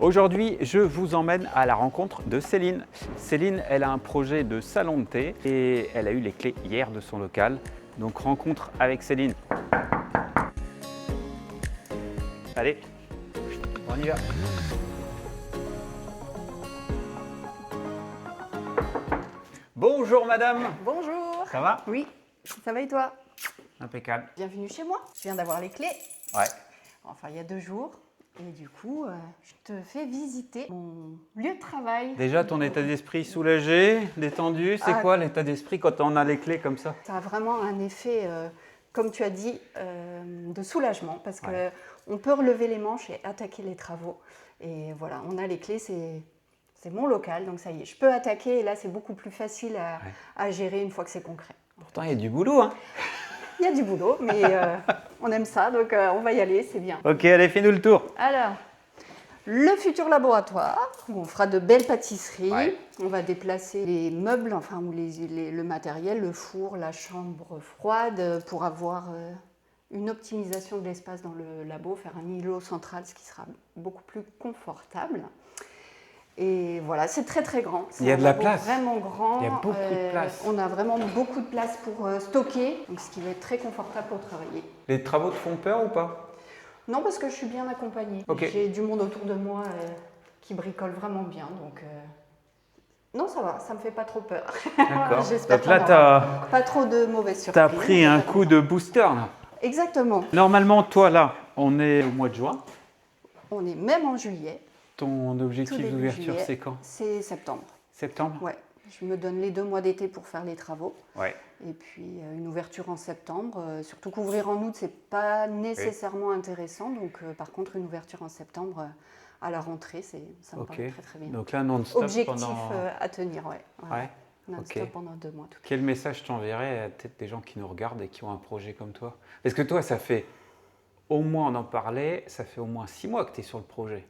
Aujourd'hui, je vous emmène à la rencontre de Céline. Céline, elle a un projet de salon de thé et elle a eu les clés hier de son local. Donc rencontre avec Céline. Allez, on y va. Bonjour madame. Bonjour. Ça va? Oui, ça va et toi? Impeccable. Bienvenue chez moi. Je viens d'avoir les clés. Ouais. Enfin, il y a 2 jours. Et du coup, je te fais visiter mon lieu de travail. Déjà ton état d'esprit soulagé, détendu, c'est Ah. quoi l'état d'esprit quand on a les clés comme ça? Ça a vraiment un effet, comme tu as dit, de soulagement parce que Ouais. on peut relever les manches et attaquer les travaux. Et voilà, on a les clés, c'est mon local, donc ça y est, je peux attaquer et là, c'est beaucoup plus facile à gérer une fois que c'est concret. Pourtant il y a du boulot, hein? Il y a du boulot, mais on aime ça, donc on va y aller, c'est bien. Ok, allez, fais-nous le tour. Alors, le futur laboratoire, où on fera de belles pâtisseries. Ouais. On va déplacer les meubles, enfin, ou le matériel, le four, la chambre froide, pour avoir une optimisation de l'espace dans le labo, faire un îlot central, ce qui sera beaucoup plus confortable. Et voilà, c'est très très grand. Il y a de la labo place. Vraiment grand. Il y a beaucoup de place. On a vraiment beaucoup de place pour stocker, donc ce qui va être très confortable pour travailler. Les travaux te font peur ou pas? Non, parce que je suis bien accompagnée. Ok. J'ai du monde autour de moi qui bricole vraiment bien, donc non, ça va, ça me fait pas trop peur. D'accord. J'espère Donc là, qu'on tu aura as, pas trop de mauvaises surprises. pris un coup de booster. Là. Exactement. Normalement, toi, là, on est au mois de juin. On est même en juillet. Ton Tout objectif début d'ouverture, juillet, c'est quand? c'est septembre. Septembre? Ouais. Je me donne les 2 mois d'été pour faire les travaux. Ouais. Et puis une ouverture en septembre. Surtout qu'ouvrir en août, c'est pas nécessairement intéressant. Donc par contre, une ouverture en septembre à la rentrée, ça me Ok. paraît très très bien. Donc là, non-stop Objectif pendant... à tenir, ouais. Ouais. Non-stop Ok. pendant 2 mois. Tout. Quel message t'enverrais à peut-être des gens qui nous regardent et qui ont un projet comme toi? Parce que toi, ça fait au moins, on en parlait, ça fait au moins 6 mois que tu es sur le projet.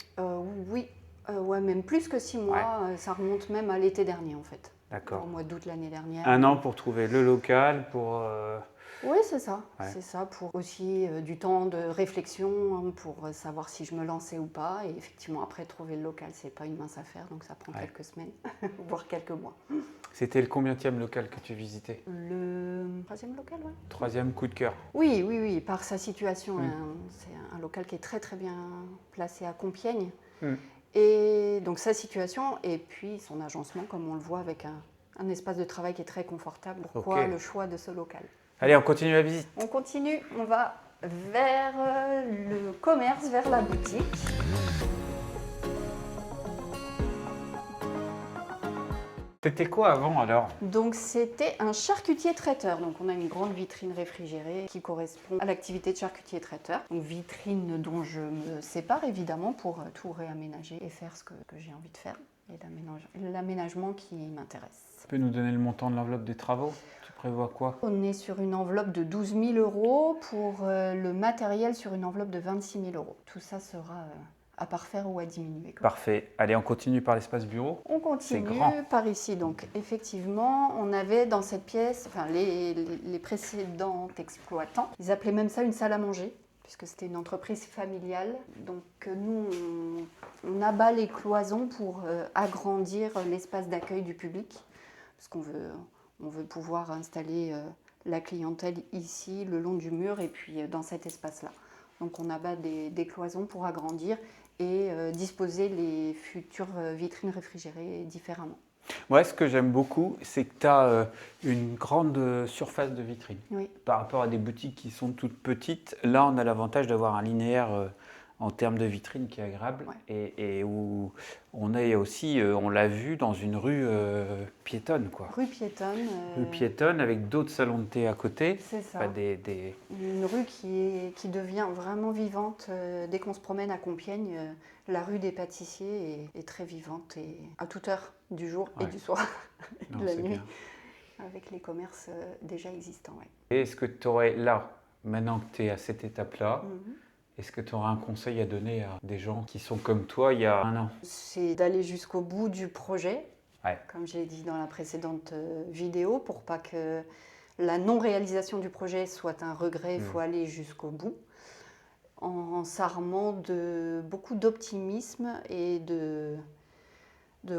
Oui, ouais, même plus que 6 mois. Ça remonte même à l'été dernier en fait. D'accord. Au mois d'août l'année dernière. 1 an pour trouver le local, pour... Oui, c'est ça. Ouais. C'est ça, pour aussi du temps de réflexion, hein, pour savoir si je me lançais ou pas. Et effectivement, après, trouver le local, c'est pas une mince affaire, donc ça prend quelques semaines, voire quelques mois. C'était le combienième local que tu visitais? Le 3e local, ouais. 3e coup de cœur. Oui, oui, oui, par sa situation. Hein, c'est un local qui est très très bien placé à Compiègne. Et donc sa situation et puis son agencement, comme on le voit, avec un espace de travail qui est très confortable. Pourquoi le choix de ce local? Allez, on continue la visite. On continue, on va vers le commerce, vers la boutique. C'était quoi avant alors? Donc c'était un charcutier traiteur. Donc on a une grande vitrine réfrigérée qui correspond à l'activité de charcutier traiteur. Donc vitrine dont je me sépare évidemment pour tout réaménager et faire ce que j'ai envie de faire et l'aménagement qui m'intéresse. Tu peux nous donner le montant de l'enveloppe des travaux? Tu prévois quoi? On est sur une enveloppe de 12 000 € pour le matériel sur une enveloppe de 26 000 €. Tout ça sera à parfaire ou à diminuer. Parfait. Allez, on continue par l'espace bureau. On continue grand. par ici. Donc effectivement, on avait dans cette pièce, enfin les précédents exploitants, ils appelaient même ça une salle à manger, puisque c'était une entreprise familiale. Donc nous, on abat les cloisons pour agrandir l'espace d'accueil du public, parce qu'on veut pouvoir installer la clientèle ici, le long du mur, et puis dans cet espace-là. Donc on abat des cloisons pour agrandir et disposer les futures vitrines réfrigérées différemment. Moi, ce que j'aime beaucoup, c'est que tu as une grande surface de vitrine. Oui. Par rapport à des boutiques qui sont toutes petites, là, on a l'avantage d'avoir un linéaire en termes de vitrine qui est agréable et où on est aussi, on l'a vu, dans une rue piétonne. Quoi. Rue piétonne. Rue piétonne avec d'autres salons de thé à côté. C'est ça. Pas Une rue qui devient vraiment vivante. Dès qu'on se promène à Compiègne, la rue des pâtissiers est très vivante et à toute heure du jour et du soir, Non, de la c'est nuit, bien. avec les commerces déjà existants. Ouais. Et est-ce que tu aurais là, maintenant que tu es à cette étape-là, est-ce que tu aurais un conseil à donner à des gens qui sont comme toi il y a 1 an? C'est d'aller jusqu'au bout du projet, Ouais. comme j'ai dit dans la précédente vidéo, pour pas que la non-réalisation du projet soit un regret, il faut aller jusqu'au bout. en s'armant de beaucoup d'optimisme et de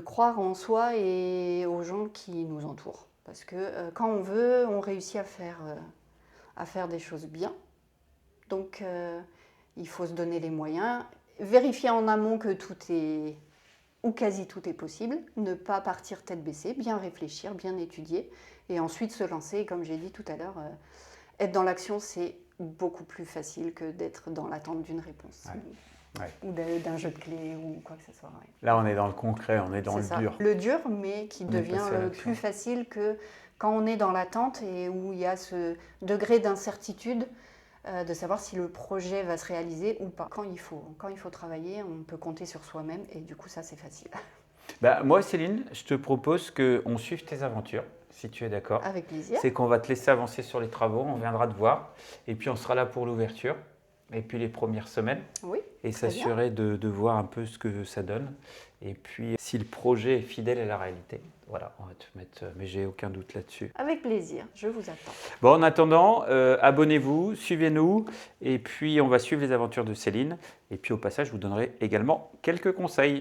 croire en soi et aux gens qui nous entourent. Parce que quand on veut, on réussit à faire des choses bien. Donc il faut se donner les moyens, vérifier en amont que tout est, ou quasi tout est possible, ne pas partir tête baissée, bien réfléchir, bien étudier, et ensuite se lancer. Comme j'ai dit tout à l'heure, être dans l'action, c'est beaucoup plus facile que d'être dans l'attente d'une réponse. Ou d'un jeu de clés ou quoi que ce soit. Là, on est dans le concret, on est dans le dur. Le dur, mais qui devient plus facile que quand on est dans l'attente et où il y a ce degré d'incertitude de savoir si le projet va se réaliser ou pas. Quand il faut travailler, on peut compter sur soi-même et du coup, ça, c'est facile. Moi, Céline, je te propose qu'on suive tes aventures, si tu es d'accord. Avec plaisir. C'est qu'on va te laisser avancer sur les travaux, on viendra te voir et puis on sera là pour l'ouverture. Et puis les premières semaines, et s'assurer de voir un peu ce que ça donne. Et puis si le projet est fidèle à la réalité, voilà, on va te mettre, mais j'ai aucun doute là-dessus. Avec plaisir, je vous attends. Bon, en attendant, abonnez-vous, suivez-nous, et puis on va suivre les aventures de Céline. Et puis au passage, je vous donnerai également quelques conseils.